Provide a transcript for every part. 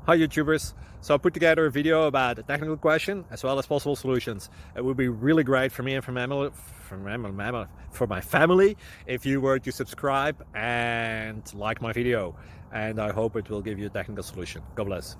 Hi YouTubers! So I put together a video about a technical question as well as possible solutions. It would be really great for me and for my family if you were to subscribe and like my video, and I hope it will give you a technical solution. God bless.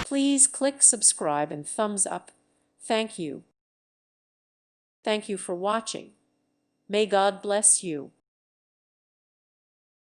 Please click subscribe and thumbs up. Thank you. Thank you for watching. May God bless you.